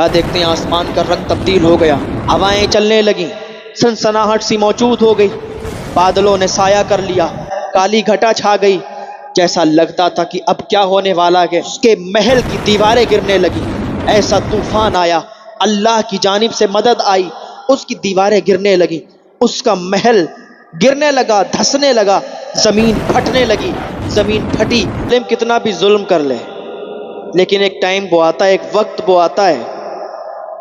کیا دیکھتے ہیں آسمان کا رنگ تبدیل ہو گیا، ہوائیں چلنے لگیں، سنسناہٹ سی موجود ہو گئی، بادلوں نے سایہ کر لیا، کالی گھٹا چھا گئی، جیسا لگتا تھا کہ اب کیا ہونے والا ہے۔ اس کے محل کی دیواریں گرنے لگی، ایسا طوفان آیا، اللہ کی جانب سے مدد آئی، اس کی دیواریں گرنے لگی، اس کا محل گرنے لگا، دھسنے لگا، زمین پھٹنے لگی، زمین پھٹی۔ ظالم کتنا بھی ظلم کر لے، لیکن ایک ٹائم وہ آتا ہے، ایک وقت وہ آتا ہے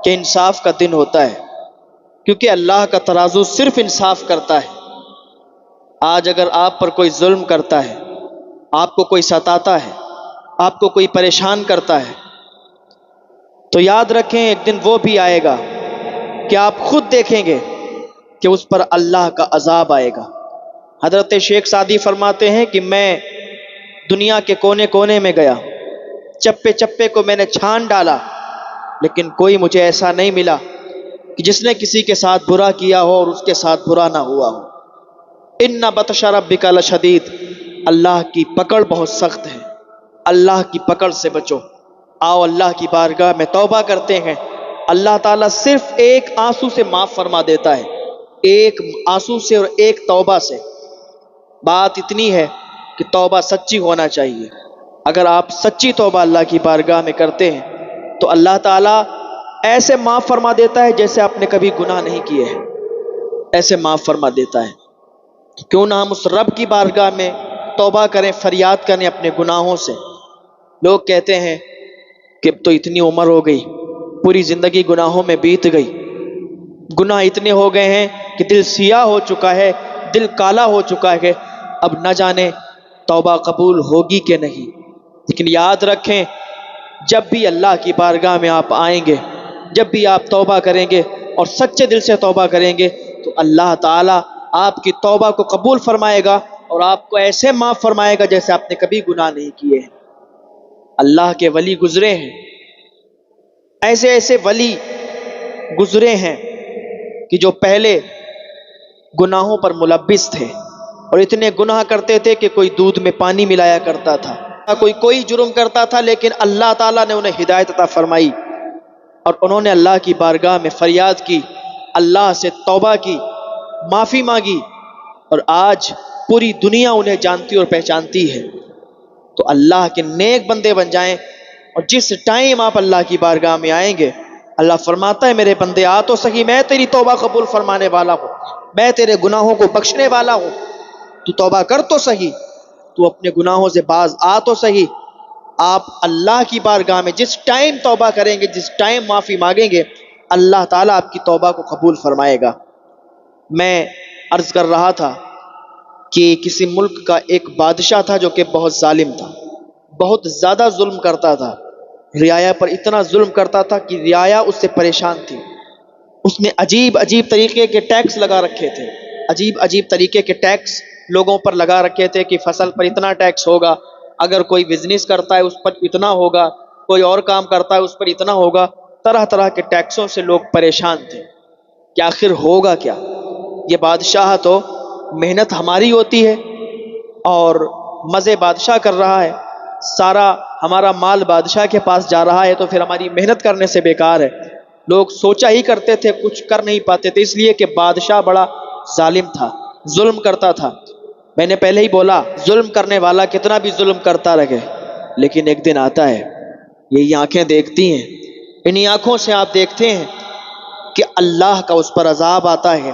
کہ انصاف کا دن ہوتا ہے، کیونکہ اللہ کا ترازو صرف انصاف کرتا ہے۔ آج اگر آپ پر کوئی ظلم کرتا ہے، آپ کو کوئی ستاتا ہے، آپ کو کوئی پریشان کرتا ہے، تو یاد رکھیں ایک دن وہ بھی آئے گا کہ آپ خود دیکھیں گے کہ اس پر اللہ کا عذاب آئے گا۔ حضرت شیخ سعدی فرماتے ہیں کہ میں دنیا کے کونے کونے میں گیا، چپے چپے کو میں نے چھان ڈالا، لیکن کوئی مجھے ایسا نہیں ملا کہ جس نے کسی کے ساتھ برا کیا ہو اور اس کے ساتھ برا نہ ہوا ہو۔ ان بطش ربک لشدید، اللہ کی پکڑ بہت سخت ہے، اللہ کی پکڑ سے بچو۔ آؤ اللہ کی بارگاہ میں توبہ کرتے ہیں، اللہ تعالیٰ صرف ایک آنسو سے معاف فرما دیتا ہے، ایک آنسو سے اور ایک توبہ سے۔ بات اتنی ہے کہ توبہ سچی ہونا چاہیے۔ اگر آپ سچی توبہ اللہ کی بارگاہ میں کرتے ہیں تو اللہ تعالیٰ ایسے معاف فرما دیتا ہے جیسے آپ نے کبھی گناہ نہیں کیے ہیں، ایسے معاف فرما دیتا ہے۔ کیوں نہ ہم اس رب کی بارگاہ میں توبہ کریں، فریاد کریں اپنے گناہوں سے۔ لوگ کہتے ہیں کہ اب تو اتنی عمر ہو گئی، پوری زندگی گناہوں میں بیت گئی، گناہ اتنے ہو گئے ہیں کہ دل سیاہ ہو چکا ہے، دل کالا ہو چکا ہے، اب نہ جانے توبہ قبول ہوگی کہ نہیں۔ لیکن یاد رکھیں، جب بھی اللہ کی بارگاہ میں آپ آئیں گے، جب بھی آپ توبہ کریں گے اور سچے دل سے توبہ کریں گے تو اللہ تعالیٰ آپ کی توبہ کو قبول فرمائے گا اور آپ کو ایسے معاف فرمائے گا جیسے آپ نے کبھی گناہ نہیں کیے ہیں۔ اللہ کے ولی گزرے ہیں، ایسے ایسے ولی گزرے ہیں کہ جو پہلے گناہوں پر ملبس تھے اور اتنے گناہ کرتے تھے کہ کوئی دودھ میں پانی ملایا کرتا تھا، کوئی جرم کرتا تھا، لیکن اللہ تعالیٰ نے انہیں ہدایت عطا فرمائی اور انہوں نے اللہ کی بارگاہ میں فریاد کی، اللہ سے توبہ کی، معافی مانگی، اور آج پوری دنیا انہیں جانتی اور پہچانتی ہے۔ تو اللہ کے نیک بندے بن جائیں، اور جس ٹائم آپ اللہ کی بارگاہ میں آئیں گے اللہ فرماتا ہے میرے بندے آ تو صحیح، میں تیری توبہ قبول فرمانے والا ہوں، میں تیرے گناہوں کو بخشنے والا ہوں، تو توبہ کر تو صحیح، تو اپنے گناہوں سے باز آ تو صحیح۔ آپ اللہ کی بارگاہ میں جس ٹائم توبہ کریں گے، جس ٹائم معافی مانگیں گے، اللہ تعالیٰ آپ کی توبہ کو قبول فرمائے گا۔ میں عرض کر رہا تھا کہ کسی ملک کا ایک بادشاہ تھا جو کہ بہت ظالم تھا، بہت زیادہ ظلم کرتا تھا، رعایا پر اتنا ظلم کرتا تھا کہ رعایا اس سے پریشان تھی۔ اس نے عجیب عجیب طریقے کے ٹیکس لگا رکھے تھے، عجیب عجیب طریقے کے ٹیکس لوگوں پر لگا رکھے تھے کہ فصل پر اتنا ٹیکس ہوگا، اگر کوئی بزنس کرتا ہے اس پر اتنا ہوگا، کوئی اور کام کرتا ہے اس پر اتنا ہوگا۔ طرح طرح کے ٹیکسوں سے لوگ پریشان تھے کہ آخر ہوگا کیا۔ یہ بادشاہ تو محنت ہماری ہوتی ہے اور مزے بادشاہ کر رہا ہے، سارا ہمارا مال بادشاہ کے پاس جا رہا ہے، تو پھر ہماری محنت کرنے سے بیکار ہے۔ لوگ سوچا ہی کرتے تھے، کچھ کر نہیں پاتے تھے، اس لیے کہ بادشاہ بڑا ظالم تھا، ظلم کرتا تھا۔ میں نے پہلے ہی بولا، ظلم کرنے والا کتنا بھی ظلم کرتا رہے، لیکن ایک دن آتا ہے، یہی آنکھیں دیکھتی ہیں، انہی آنکھوں سے آپ دیکھتے ہیں کہ اللہ کا اس پر عذاب آتا ہے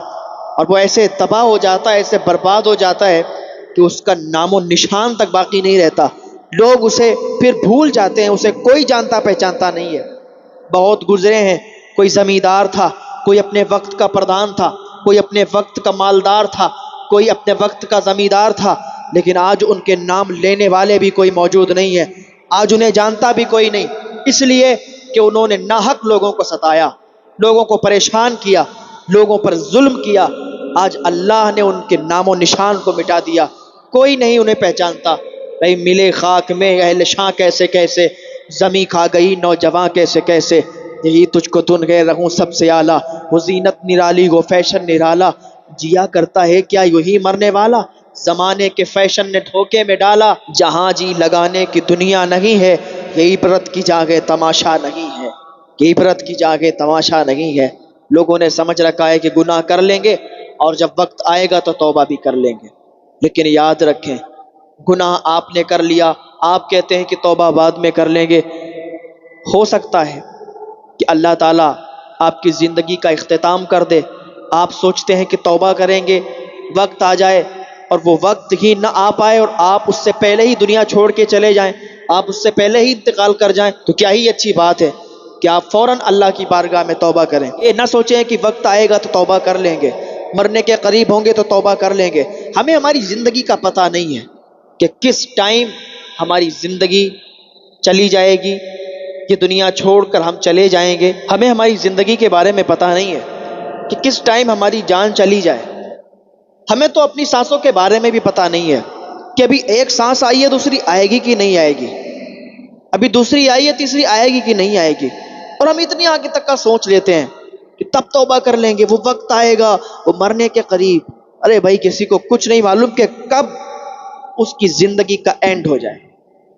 اور وہ ایسے تباہ ہو جاتا ہے، ایسے برباد ہو جاتا ہے کہ اس کا نام و نشان تک باقی نہیں رہتا۔ لوگ اسے پھر بھول جاتے ہیں، اسے کوئی جانتا پہچانتا نہیں ہے۔ بہت گزرے ہیں، کوئی زمیندار تھا، کوئی اپنے وقت کا پردھان تھا، کوئی اپنے وقت کا مالدار تھا، کوئی اپنے وقت کا زمیندار تھا، لیکن آج ان کے نام لینے والے بھی کوئی موجود نہیں ہے، آج انہیں جانتا بھی کوئی نہیں، اس لیے کہ انہوں نے ناحق لوگوں کو ستایا، لوگوں کو پریشان کیا، لوگوں پر ظلم کیا۔ آج اللہ نے ان کے نام و نشان کو مٹا دیا، کوئی نہیں انہیں پہچانتا۔ بھئی ملے خاک میں اہل شاں کیسے کیسے، زمیں کھا گئی نوجواں کیسے کیسے، یہی تجھ کو دن گئے رہوں سب سے اعلیٰ، وہ زینت نرالی وہ فیشن نرالا، جیا کرتا ہے کیا یہی مرنے والا، زمانے کے فیشن نے دھوکے میں ڈالا، جہاں جی لگانے کی دنیا نہیں ہے، یہ عبرت کی جگہ تماشا نہیں ہے۔ کہ عبرت کی جگہ تماشا نہیں ہے۔ لوگوں نے سمجھ رکھا ہے کہ گناہ کر لیں گے اور جب وقت آئے گا تو توبہ بھی کر لیں گے، لیکن یاد رکھیں گناہ آپ نے کر لیا، آپ کہتے ہیں کہ توبہ بعد میں کر لیں گے، ہو سکتا ہے کہ اللہ تعالیٰ آپ کی زندگی کا اختتام کر دے، آپ سوچتے ہیں کہ توبہ کریں گے، وقت آ جائے اور وہ وقت ہی نہ آ پائے اور آپ اس سے پہلے ہی دنیا چھوڑ کے چلے جائیں، آپ اس سے پہلے ہی انتقال کر جائیں، تو کیا ہی اچھی بات ہے کہ آپ فوراً اللہ کی بارگاہ میں توبہ کریں۔ یہ نہ سوچیں کہ وقت آئے گا تو توبہ کر لیں گے، مرنے کے قریب ہوں گے تو توبہ کر لیں گے۔ ہمیں ہماری زندگی کا پتہ نہیں ہے کہ کس ٹائم ہماری زندگی چلی جائے گی، یہ دنیا چھوڑ کر ہم چلے جائیں گے۔ ہمیں ہماری زندگی کے بارے میں پتہ نہیں ہے کہ کس ٹائم ہماری جان چلی جائے۔ ہمیں تو اپنی سانسوں کے بارے میں بھی پتہ نہیں ہے کہ ابھی ایک سانس آئی ہے، دوسری آئے گی کہ نہیں آئے گی، ابھی دوسری آئی ہے تیسری آئے گی کہ نہیں آئے گی، اور ہم اتنی آگے تک کا سوچ لیتے ہیں کہ تب توبہ کر لیں گے، وہ وقت آئے گا، وہ مرنے کے قریب۔ ارے بھائی، کسی کو کچھ نہیں معلوم کہ کب اس کی زندگی کا اینڈ ہو جائے،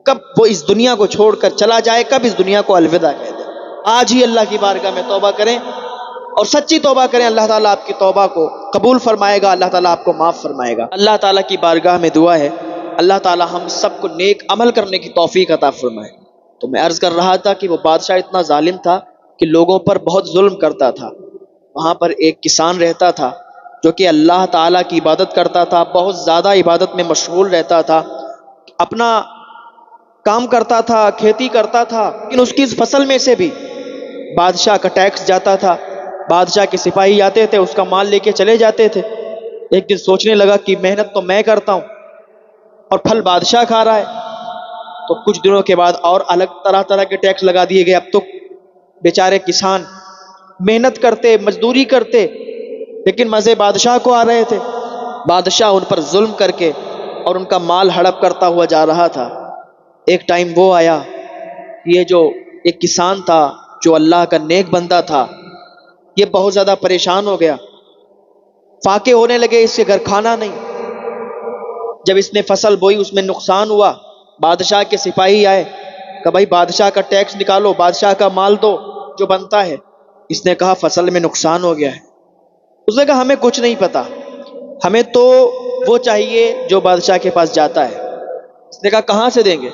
کب وہ اس دنیا کو چھوڑ کر چلا جائے، کب اس دنیا کو الوداع کہہ دے۔ آج ہی اللہ کی بارگاہ میں توبہ کریں اور سچی توبہ کریں، اللہ تعالیٰ آپ کی توبہ کو قبول فرمائے گا، اللہ تعالیٰ آپ کو معاف فرمائے گا۔ اللہ تعالیٰ کی بارگاہ میں دعا ہے اللہ تعالیٰ ہم سب کو نیک عمل کرنے کی توفیق عطا فرمائے۔ تو میں عرض کر رہا تھا کہ وہ بادشاہ اتنا ظالم تھا کہ لوگوں پر بہت ظلم کرتا تھا۔ وہاں پر ایک کسان رہتا تھا جو کہ اللہ تعالیٰ کی عبادت کرتا تھا، بہت زیادہ عبادت میں مشغول رہتا تھا، اپنا کام کرتا تھا، کھیتی کرتا تھا، لیکن اس کی اس فصل میں سے بھی بادشاہ کا ٹیکس جاتا تھا، بادشاہ کے سپاہی آتے تھے، اس کا مال لے کے چلے جاتے تھے۔ ایک دن سوچنے لگا کہ محنت تو میں کرتا ہوں اور پھل بادشاہ کھا رہا ہے، تو کچھ دنوں کے بعد اور الگ طرح طرح کے ٹیکس لگا دیے گئے۔ اب تو بیچارے کسان محنت کرتے، مزدوری کرتے، لیکن مزے بادشاہ کو آ رہے تھے۔ بادشاہ ان پر ظلم کر کے اور ان کا مال ہڑپ کرتا ہوا جا رہا تھا۔ ایک ٹائم وہ آیا، یہ جو ایک کسان تھا جو اللہ کا نیک بندہ تھا، یہ بہت زیادہ پریشان ہو گیا، فاقے ہونے لگے، اس کے گھر کھانا نہیں۔ جب اس نے فصل بوئی اس میں نقصان ہوا، بادشاہ کے سپاہی آئے کہ بھائی بادشاہ کا ٹیکس نکالو، بادشاہ کا مال دو جو بنتا ہے۔ اس نے کہا فصل میں نقصان ہو گیا ہے۔ اس نے کہا ہمیں کچھ نہیں پتا، ہمیں تو وہ چاہیے جو بادشاہ کے پاس جاتا ہے۔ اس نے کہا کہاں سے دیں گے؟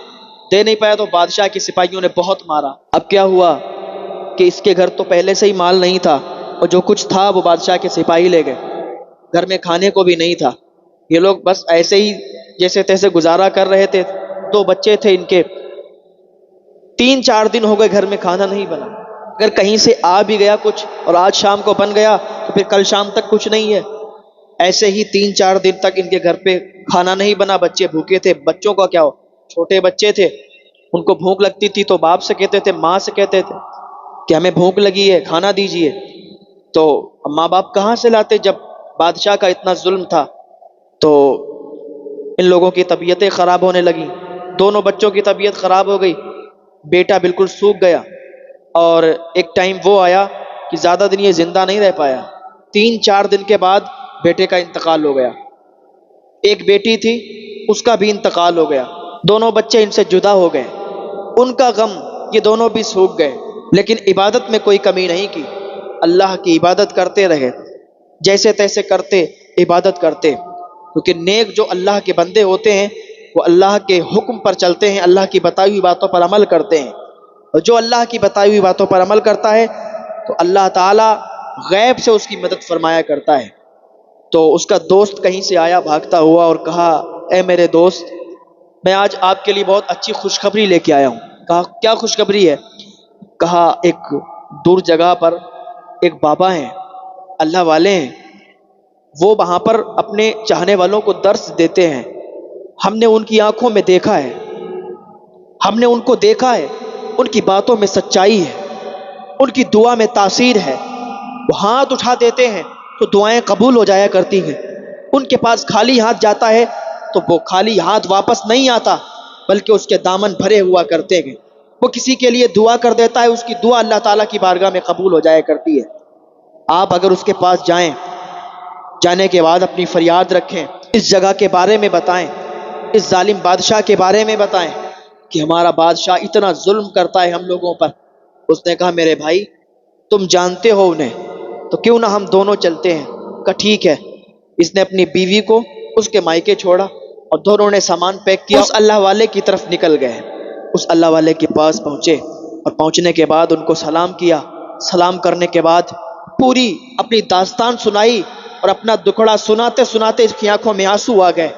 دے نہیں پایا تو بادشاہ کے سپاہیوں نے بہت مارا۔ اب کیا ہوا کہ اس کے گھر تو پہلے سے ہی مال نہیں تھا اور جو کچھ تھا وہ بادشاہ کے سپاہی لے گئے، گھر میں کھانے کو بھی نہیں تھا۔ یہ لوگ بس ایسے ہی جیسے تیسے گزارا کر رہے تھے۔ 2 بچے تھے ان کے، 3-4 دن ہو گئے گھر میں کھانا نہیں بنا۔ اگر کہیں سے آ بھی گیا کچھ اور آج شام کو بن گیا تو پھر کل شام تک کچھ نہیں ہے۔ ایسے ہی 3-4 دن تک ان کے گھر پہ کھانا نہیں بنا، بچے بھوکے تھے۔ بچوں کا کیا ہو، چھوٹے بچے تھے، ان کو بھوک لگتی تھی تو باپ سے کہتے تھے، ماں سے کہتے تھے کہ ہمیں بھوک لگی ہے، کھانا دیجیے۔ تو ماں باپ کہاں سے لاتے؟ جب بادشاہ کا اتنا ظلم تھا تو ان لوگوں کی طبیعتیں خراب ہونے لگیں، دونوں بچوں کی طبیعت خراب ہو گئی، بیٹا بالکل سوکھ گیا۔ اور ایک ٹائم وہ آیا کہ زیادہ دن یہ زندہ نہیں رہ پایا، 3-4 دن کے بعد بیٹے کا انتقال ہو گیا۔ ایک بیٹی تھی، اس کا بھی انتقال ہو گیا، دونوں بچے ان سے جدا ہو گئے۔ ان کا غم، یہ دونوں بھی سوکھ گئے، لیکن عبادت میں کوئی کمی نہیں کی، اللہ کی عبادت کرتے رہے، جیسے تیسے کرتے، عبادت کرتے، کیونکہ نیک جو اللہ کے بندے ہوتے ہیں وہ اللہ کے حکم پر چلتے ہیں، اللہ کی بتائی ہوئی باتوں پر عمل کرتے ہیں، اور جو اللہ کی بتائی ہوئی باتوں پر عمل کرتا ہے تو اللہ تعالیٰ غیب سے اس کی مدد فرمایا کرتا ہے۔ تو اس کا دوست کہیں سے آیا بھاگتا ہوا اور کہا اے میرے دوست، میں آج آپ کے لیے بہت اچھی خوشخبری لے کے آیا ہوں۔ کہا کیا خوشخبری ہے؟ کہا ایک دور جگہ پر ایک بابا ہیں، اللہ والے ہیں، وہ وہاں پر اپنے چاہنے والوں کو درس دیتے ہیں، ہم نے ان کی آنکھوں میں دیکھا ہے، ہم نے ان کو دیکھا ہے، ان کی باتوں میں سچائی ہے، ان کی دعا میں تاثیر ہے، وہ ہاتھ اٹھا دیتے ہیں تو دعائیں قبول ہو جایا کرتی ہیں، ان کے پاس خالی ہاتھ جاتا ہے تو وہ خالی ہاتھ واپس نہیں آتا بلکہ اس کے دامن بھرے ہوا کرتے ہیں، وہ کسی کے لیے دعا کر دیتا ہے، اس کی دعا اللہ تعالیٰ کی بارگاہ میں قبول ہو جایا کرتی ہے۔ آپ اگر اس کے پاس جائیں، جانے کے بعد اپنی فریاد رکھیں، اس جگہ کے بارے میں بتائیں، اس ظالم بادشاہ کے بارے میں بتائیں کہ ہمارا بادشاہ اتنا ظلم کرتا ہے ہم لوگوں پر، اس نے کہا میرے بھائی تم جانتے ہو انہیں تو کیوں نہ ہم دونوں چلتے ہیں؟ کہا ٹھیک ہے۔ اس نے اپنی بیوی کو اس کے مائکے چھوڑا اور دونوں نے سامان پیک کیا، اس اللہ والے کی طرف نکل گئے۔ اس اللہ والے کے پاس پہنچے اور پہنچنے کے بعد ان کو سلام کیا۔ سلام کرنے کے بعد پوری اپنی داستان سنائی اور اپنا دکھڑا سناتے سناتے اس کی آنکھوں میں آنسو آ گئے،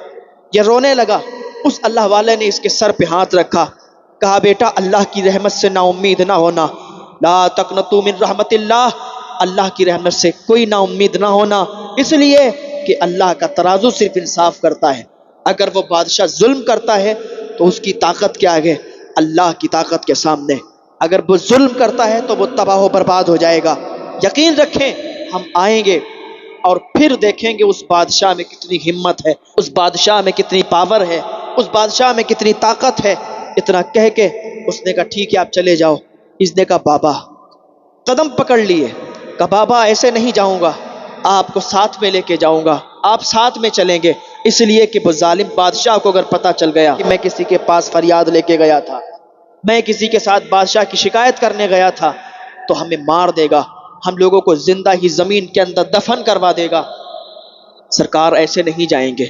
یہ رونے لگا۔ اس اللہ والے نے اس کے سر پہ ہاتھ رکھا، کہا بیٹا اللہ کی رحمت سے نا امید نہ ہونا، لا تقنطوا من رحمت اللہ، اللہ کی رحمت سے کوئی نا امید نہ ہونا، اس لیے کہ اللہ کا ترازو صرف انصاف کرتا ہے۔ اگر وہ بادشاہ ظلم کرتا ہے تو اس کی طاقت کے آگے اللہ کی طاقت کے سامنے اگر وہ ظلم کرتا ہے تو وہ تباہ و برباد ہو جائے گا۔ یقین رکھیں ہم آئیں گے اور پھر دیکھیں گے اس بادشاہ میں کتنی ہمت ہے، اس بادشاہ میں کتنی پاور ہے، اس بادشاہ میں کتنی طاقت ہے۔ اتنا کہہ کے اس نے کہا ٹھیک ہے آپ چلے جاؤ۔ اس نے کہا بابا، قدم پکڑ لیے، کہا بابا ایسے نہیں جاؤں گا، آپ کو ساتھ میں لے کے جاؤں گا، آپ ساتھ میں چلیں گے، اس لیے کہ وہ ظالم بادشاہ کو اگر پتہ چل گیا کہ میں کسی کے پاس فریاد لے کے گیا تھا، میں کسی کے ساتھ بادشاہ کی شکایت کرنے گیا تھا تو ہمیں مار دے گا، ہم لوگوں کو زندہ ہی زمین کے اندر دفن کروا دے گا۔ سرکار ایسے نہیں جائیں گے،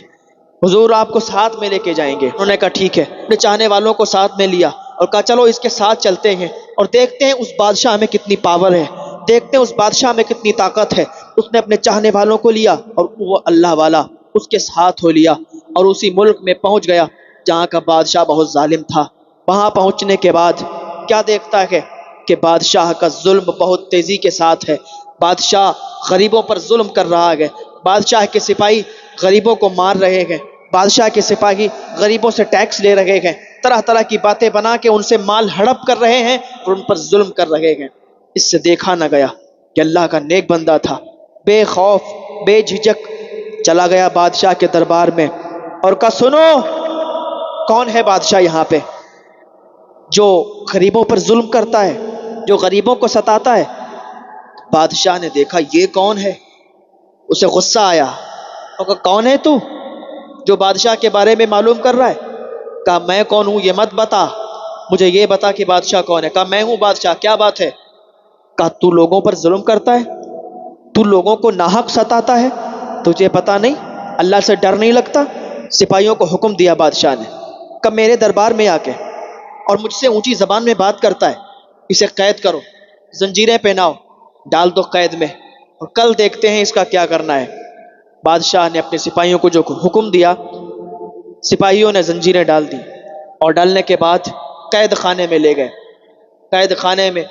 حضور آپ کو ساتھ میں لے کے جائیں گے۔ انہوں نے کہا ٹھیک ہے، اپنے چاہنے والوں کو ساتھ میں لیا اور کہا چلو اس کے ساتھ چلتے ہیں اور دیکھتے ہیں اس بادشاہ میں کتنی پاور ہے، دیکھتے ہیں اس بادشاہ میں کتنی طاقت ہے۔ اس نے اپنے چاہنے والوں کو لیا اور وہ اللہ والا اس کے ساتھ ہو لیا اور اسی ملک میں پہنچ گیا جہاں کا بادشاہ بہت ظالم تھا۔ وہاں پہنچنے کے بعد کیا دیکھتا ہے کہ بادشاہ کا ظلم بہت تیزی کے ساتھ ہے، بادشاہ غریبوں پر ظلم کر رہا ہے، بادشاہ کے سپاہی غریبوں کو مار رہے ہیں، بادشاہ کے سپاہی غریبوں سے ٹیکس لے رہے ہیں، طرح طرح کی باتیں بنا کے ان سے مال ہڑپ کر رہے ہیں اور ان پر ظلم کر رہے ہیں۔ اس سے دیکھا نہ گیا کہ اللہ کا نیک بندہ تھا، بے خوف بے جھجک چلا گیا بادشاہ کے دربار میں اور کہا سنو کون ہے بادشاہ یہاں پہ جو غریبوں پر ظلم کرتا ہے، جو غریبوں کو ستاتا ہے؟ بادشاہ نے دیکھا یہ کون ہے، اسے غصہ آیا اور کہا کون ہے تو جو بادشاہ کے بارے میں معلوم کر رہا ہے؟ کہا میں کون ہوں یہ مت بتا، مجھے یہ بتا کہ بادشاہ کون ہے۔ کہا میں ہوں بادشاہ، کیا بات ہے؟ کہا تو لوگوں پر ظلم کرتا ہے، تو لوگوں کو ناحق ستاتا ہے، تجھے پتا نہیں، اللہ سے ڈر نہیں لگتا؟ سپاہیوں کو حکم دیا بادشاہ نے، کہا میرے دربار میں آ کے اور مجھ سے اونچی زبان میں بات کرتا ہے، اسے قید کرو، زنجیریں پہناؤ، ڈال دو قید میں اور کل دیکھتے ہیں اس کا کیا کرنا ہے۔ بادشاہ نے اپنے سپاہیوں کو جو حکم دیا، سپاہیوں نے زنجیریں ڈال دی اور ڈالنے کے بعد قید خانے میں لے گئے۔ قید خانے میں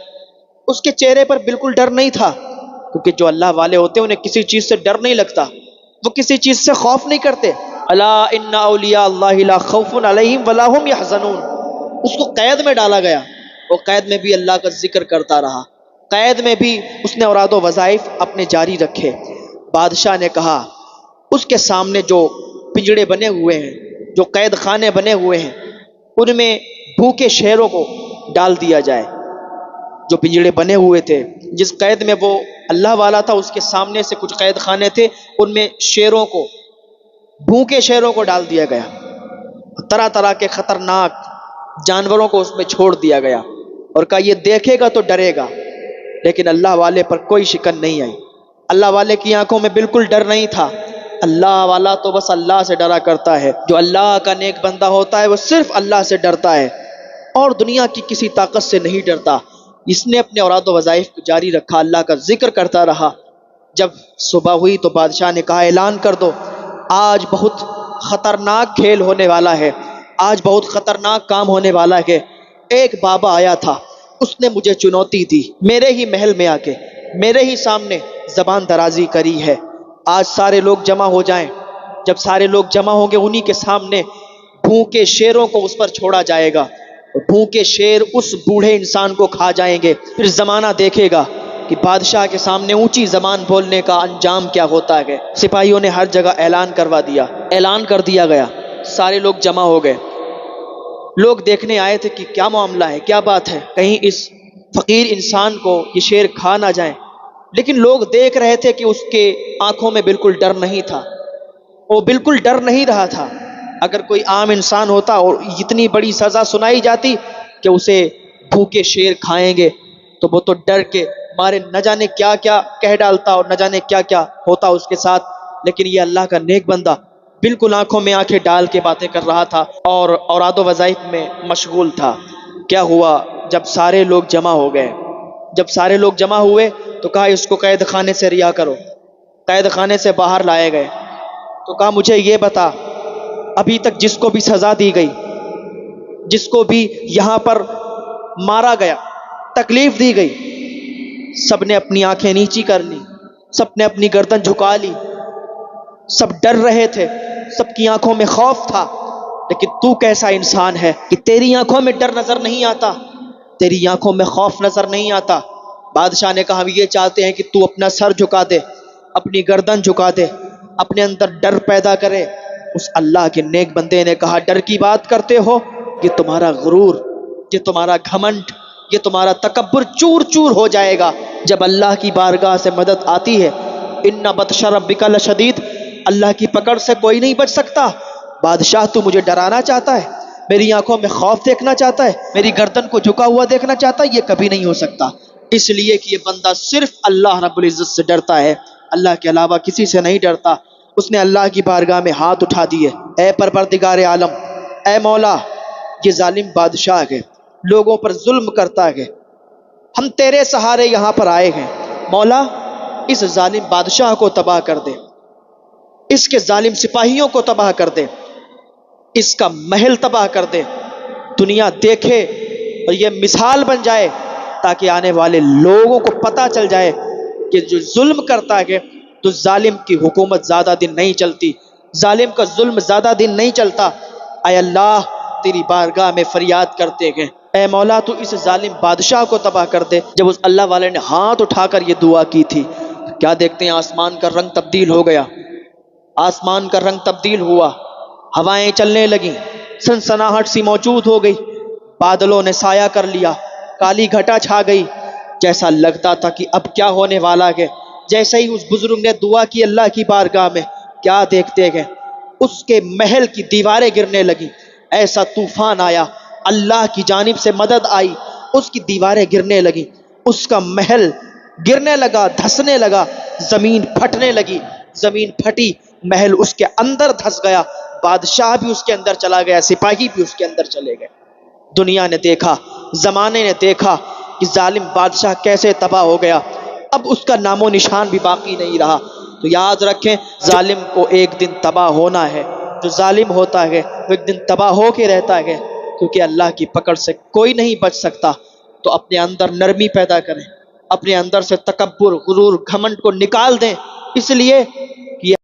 اس کے چہرے پر بالکل ڈر نہیں تھا، کیونکہ جو اللہ والے ہوتے ہیں انہیں کسی چیز سے ڈر نہیں لگتا، وہ کسی چیز سے خوف نہیں کرتے۔ الا ان اولیاء اللہ لا خوف علیہم ولا هم يحزنون۔ اس کو قید میں ڈالا گیا، وہ قید میں بھی اللہ کا ذکر کرتا رہا، قید میں بھی اس نے اوراد و وظائف اپنے جاری رکھے۔ بادشاہ نے کہا اس کے سامنے جو پنجڑے بنے ہوئے ہیں، جو قید خانے بنے ہوئے ہیں، ان میں بھوکے شیروں کو ڈال دیا جائے۔ جو پنجڑے بنے ہوئے تھے، جس قید میں وہ اللہ والا تھا اس کے سامنے سے کچھ قید خانے تھے، ان میں شیروں کو، بھوکے شیروں کو ڈال دیا گیا، طرح طرح کے خطرناک جانوروں کو اس میں چھوڑ دیا گیا اور کہا یہ دیکھے گا تو ڈرے گا۔ لیکن اللہ والے پر کوئی شکن نہیں آئی، اللہ والے کی آنکھوں میں بالکل ڈر نہیں تھا۔ اللہ والا تو بس اللہ سے ڈرا کرتا ہے، جو اللہ کا نیک بندہ ہوتا ہے وہ صرف اللہ سے ڈرتا ہے اور دنیا کی کسی طاقت سے نہیں ڈرتا۔ اس نے اپنے اوراد و وظائف کو جاری رکھا، اللہ کا ذکر کرتا رہا۔ جب صبح ہوئی تو بادشاہ نے کہا اعلان کر دو آج بہت خطرناک کھیل ہونے والا ہے، آج بہت خطرناک کام ہونے والا ہے۔ ایک بابا آیا تھا، اس نے مجھے چنوتی دی، میرے ہی محل میں آ کے میرے ہی سامنے زبان درازی کری ہے۔ آج سارے لوگ جمع ہو جائیں، جب سارے لوگ جمع ہوں گے انہی کے سامنے بھوکے شیروں کو اس پر چھوڑا جائے گا، بھوکے شیر اس بوڑھے انسان کو کھا جائیں گے۔ پھر زمانہ دیکھے گا کہ بادشاہ کے سامنے اونچی زبان بولنے کا انجام کیا ہوتا ہے۔ سپاہیوں نے ہر جگہ اعلان کروا دیا، اعلان کر دیا گیا، سارے لوگ جمع ہو گئے۔ لوگ دیکھنے آئے تھے کہ کیا معاملہ ہے، کیا بات ہے، کہیں اس فقیر انسان کو یہ شیر کھا نہ جائیں۔ لیکن لوگ دیکھ رہے تھے کہ اس کے آنکھوں میں بالکل ڈر نہیں تھا، وہ بالکل ڈر نہیں رہا تھا۔ اگر کوئی عام انسان ہوتا اور اتنی بڑی سزا سنائی جاتی کہ اسے بھوکے شیر کھائیں گے تو وہ تو ڈر کے مارے نہ جانے کیا کیا کہہ ڈالتا اور نہ جانے کیا کیا ہوتا اس کے ساتھ، لیکن یہ اللہ کا نیک بندہ بالکل آنکھوں میں آنکھیں ڈال کے باتیں کر رہا تھا اور اوراد و وظائف میں مشغول تھا۔ کیا ہوا جب سارے لوگ جمع ہو گئے، جب سارے لوگ جمع ہوئے تو کہا اس کو قید خانے سے رہا کرو۔ قید خانے سے باہر لائے گئے تو کہا مجھے یہ بتا، ابھی تک جس کو بھی سزا دی گئی، جس کو بھی یہاں پر مارا گیا، تکلیف دی گئی، سب نے اپنی آنکھیں نیچی کر لی، سب نے اپنی گردن جھکا لی، سب ڈر رہے تھے، سب کی آنکھوں میں خوف تھا۔ لیکن تو کیسا انسان ہے کہ تیری آنکھوں میں ڈر نظر نہیں آتا، تیری آنکھوں میں خوف نظر نہیں آتا؟ بادشاہ نے کہا ہم یہ چاہتے ہیں کہ تو اپنا سر جھکا دے، اپنی گردن جھکا دے، اپنے اندر ڈر پیدا کرے۔ اس اللہ کے نیک بندے نے کہا ڈر کی بات کرتے ہو؟ یہ تمہارا غرور، یہ تمہارا گھمنڈ، یہ تمہارا تکبر چور چور ہو جائے گا جب اللہ کی بارگاہ سے مدد آتی ہے۔ ان بطش ربک لشدید، اللہ کی پکڑ سے کوئی نہیں بچ سکتا۔ بادشاہ تو مجھے ڈرانا چاہتا ہے، میری آنکھوں میں خوف دیکھنا چاہتا ہے، میری گردن کو جھکا ہوا دیکھنا چاہتا ہے، یہ کبھی نہیں ہو سکتا، اس لیے کہ یہ بندہ صرف اللہ رب العزت سے ڈرتا ہے، اللہ کے علاوہ کسی سے نہیں ڈرتا۔ اس نے اللہ کی بارگاہ میں ہاتھ اٹھا دیے، اے پروردگار عالم، اے مولا، یہ ظالم بادشاہ ہے، لوگوں پر ظلم کرتا ہے، ہم تیرے سہارے یہاں پر آئے ہیں، مولا اس ظالم بادشاہ کو تباہ کر دے، اس کے ظالم سپاہیوں کو تباہ کر دے، اس کا محل تباہ کر دے، دنیا دیکھے اور یہ مثال بن جائے تاکہ آنے والے لوگوں کو پتہ چل جائے کہ جو ظلم کرتا ہے تو ظالم کی حکومت زیادہ دن نہیں چلتی، ظالم کا ظلم زیادہ دن نہیں چلتا۔ اے اللہ تیری بارگاہ میں فریاد کرتے ہیں، اے مولا تو اس ظالم بادشاہ کو تباہ کر دے۔ جب اس اللہ والے نے ہاتھ اٹھا کر یہ دعا کی تھی، کیا دیکھتے ہیں آسمان کا رنگ تبدیل ہو گیا، آسمان کا رنگ تبدیل ہوا، ہوائیں چلنے لگیں، سنسناہٹ سی موجود ہو گئی، بادلوں نے سایہ کر لیا، کالی گھٹا چھا گئی، جیسا لگتا تھا کہ اب کیا ہونے والا ہے۔ جیسے ہی اس بزرگ نے دعا کی اللہ کی بارگاہ میں، کیا دیکھتے ہیں اس کے محل کی دیواریں گرنے لگیں، ایسا طوفان آیا، اللہ کی جانب سے مدد آئی، اس کی دیواریں گرنے لگیں، اس کا محل گرنے لگا، دھسنے لگا، زمین پھٹنے لگی، زمین پھٹی، محل اس کے اندر دھس گیا، بادشاہ بھی اس کے اندر چلا گیا، سپاہی بھی اس کے اندر چلے گئے۔ دنیا نے دیکھا، زمانے نے دیکھا کہ ظالم بادشاہ کیسے تباہ ہو گیا، اب اس کا نام و نشان بھی باقی نہیں رہا۔ تو یاد رکھیں ظالم کو ایک دن تباہ ہونا ہے، جو ظالم ہوتا ہے وہ ایک دن تباہ ہو کے رہتا ہے، کیونکہ اللہ کی پکڑ سے کوئی نہیں بچ سکتا۔ تو اپنے اندر نرمی پیدا کریں، اپنے اندر سے تکبر، غرور، گھمنڈ کو نکال دیں، اس لیے